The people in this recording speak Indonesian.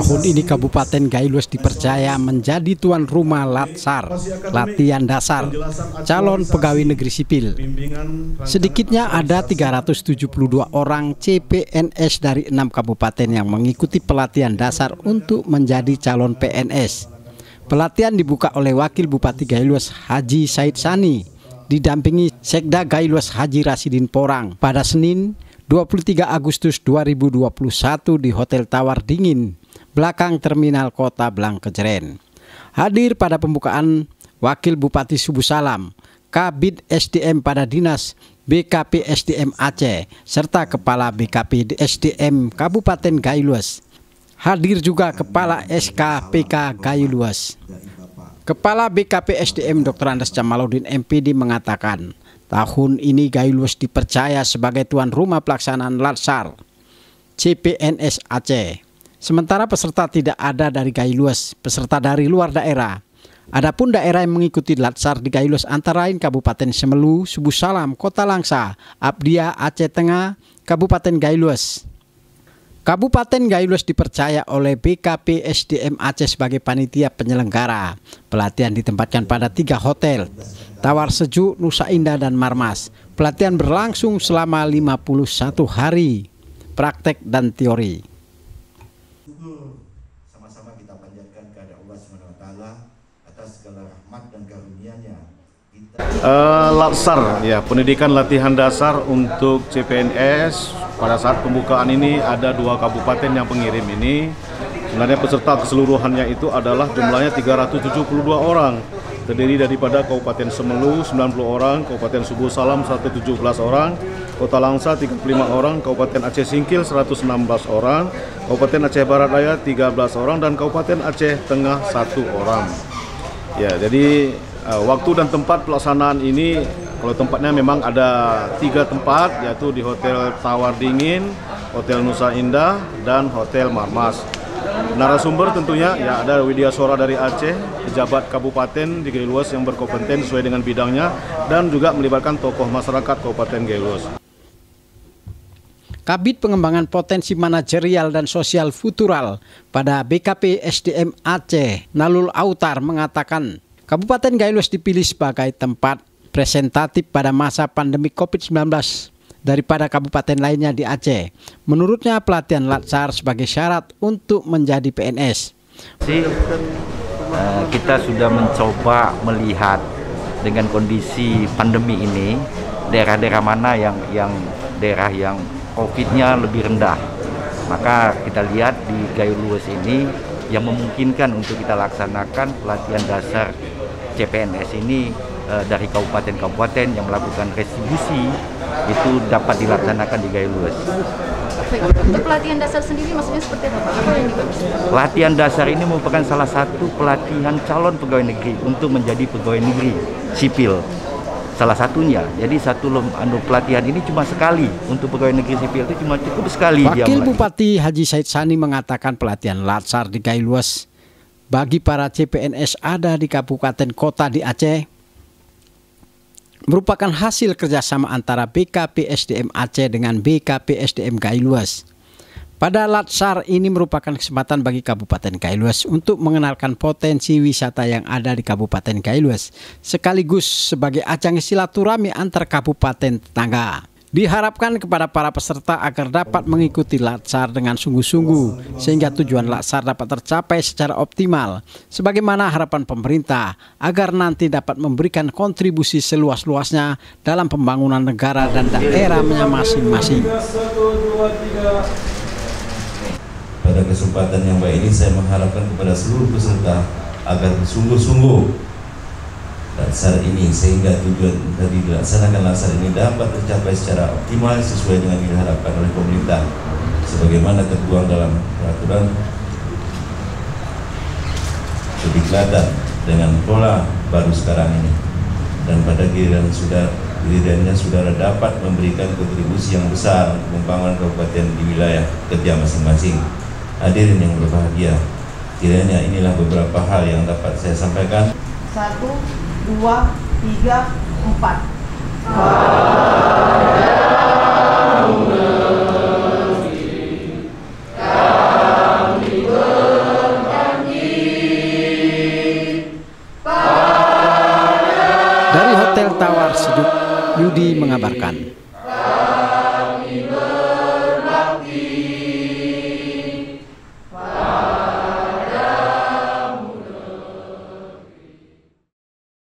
Tahun ini Kabupaten Gailus dipercaya menjadi tuan rumah Latsar, latihan dasar, calon pegawai negeri sipil. Sedikitnya ada 372 orang CPNS dari 6 kabupaten yang mengikuti pelatihan dasar untuk menjadi calon PNS. Pelatihan dibuka oleh Wakil Bupati Gailus Haji Said Sani, didampingi Sekda Gailus Haji Rasidin Porang pada Senin 23 Agustus 2021 di Hotel Tawar Dingin, belakang Terminal Kota Blangkejeren. Hadir pada pembukaan Wakil Bupati Subuh Salam, Kabid SDM pada Dinas BKP SDM Aceh, serta Kepala BKP SDM Kabupaten Gailus. Hadir juga Kepala SKPK Gailus. Kepala BKP SDM Dr. Andes Jamaludin MPD mengatakan, tahun ini Gailus dipercaya sebagai tuan rumah pelaksanaan Latsar CPNS Aceh. Sementara peserta tidak ada dari Gailus, peserta dari luar daerah. Adapun daerah yang mengikuti Latsar di Gailus antara lain Kabupaten Semelu, Subuh Salam, Kota Langsa, Abdia, Aceh Tengah, Kabupaten Gailus. Kabupaten Gailus dipercaya oleh BKP SDM Aceh sebagai panitia penyelenggara. Pelatihan ditempatkan pada 3 hotel, Tawar Sejuk, Nusa Indah, dan Marmas. Pelatihan berlangsung selama 51 hari, praktek dan teori. Sama-sama kita panjatkan kepada Allah SWT atas segala rahmat dan karunia-Nya. Latsar, ya, pendidikan latihan dasar untuk CPNS. Pada saat pembukaan ini ada 2 kabupaten yang pengirim ini. Sebenarnya peserta keseluruhannya itu adalah jumlahnya 372 orang. Terdiri daripada Kabupaten Semelu 90 orang, Kabupaten Subuh Salam 117 orang, Kota Langsa 35 orang, Kabupaten Aceh Singkil 116 orang, Kabupaten Aceh Barat Daya 13 orang, dan Kabupaten Aceh Tengah 1 orang. Ya, jadi waktu dan tempat pelaksanaan ini, kalau tempatnya memang ada 3 tempat, yaitu di Hotel Tawar Dingin, Hotel Nusa Indah, dan Hotel Marmas. Narasumber tentunya ya ada Widya Sora dari Aceh, pejabat kabupaten di Gailus yang berkompeten sesuai dengan bidangnya, dan juga melibatkan tokoh masyarakat Kabupaten Gailus. Kabid Pengembangan Potensi Manajerial dan Sosial Futural pada BKP SDM Aceh, Nalul Autar, mengatakan Kabupaten Gailus dipilih sebagai tempat presentatif pada masa pandemi COVID-19 daripada kabupaten lainnya di Aceh. Menurutnya pelatihan Latsar sebagai syarat untuk menjadi PNS. Kita sudah mencoba melihat dengan kondisi pandemi ini, daerah-daerah mana yang daerah yang COVID-nya lebih rendah. Maka kita lihat di Gailus ini yang memungkinkan untuk kita laksanakan pelatihan dasar CPNS ini dari kabupaten-kabupaten yang melakukan restribusi itu dapat dilaksanakan di Gailus. Untuk pelatihan dasar sendiri maksudnya seperti apa? Apa yang dimaksud? Pelatihan dasar ini merupakan salah satu pelatihan calon pegawai negeri untuk menjadi pegawai negeri sipil. Salah satunya. Jadi satu pelatihan ini cuma sekali untuk pegawai negeri sipil itu cuma cukup sekali. Wakil Bupati Haji Said Sani mengatakan pelatihan Latsar di Gailus bagi para CPNS ada di kabupaten kota di Aceh merupakan hasil kerjasama antara BKP SDM Aceh dengan BKP SDM Gailus. Pada Latsar ini merupakan kesempatan bagi Kabupaten Gailus untuk mengenalkan potensi wisata yang ada di Kabupaten Gailus, sekaligus sebagai ajang silaturahmi antar kabupaten tetangga. Diharapkan kepada para peserta agar dapat mengikuti Latsar dengan sungguh-sungguh sehingga tujuan Latsar dapat tercapai secara optimal sebagaimana harapan pemerintah agar nanti dapat memberikan kontribusi seluas-luasnya dalam pembangunan negara dan daerahnya masing-masing. Pada kesempatan yang baik ini saya mengharapkan kepada seluruh peserta agar bersungguh-sungguh Latsar ini sehingga tujuan dari dilaksanakan Latsar ini dapat tercapai secara optimal sesuai dengan yang diharapkan oleh pemerintah sebagaimana tertuang dalam peraturan kedikdatan dengan pola baru sekarang ini, dan pada gilirannya saudara dapat memberikan kontribusi yang besar untuk pembangunan kabupaten di wilayah kerja masing-masing. Hadirin yang berbahagia, kiranya inilah beberapa hal yang dapat saya sampaikan. 1, 2, 3, 4. Kami mengabarkan.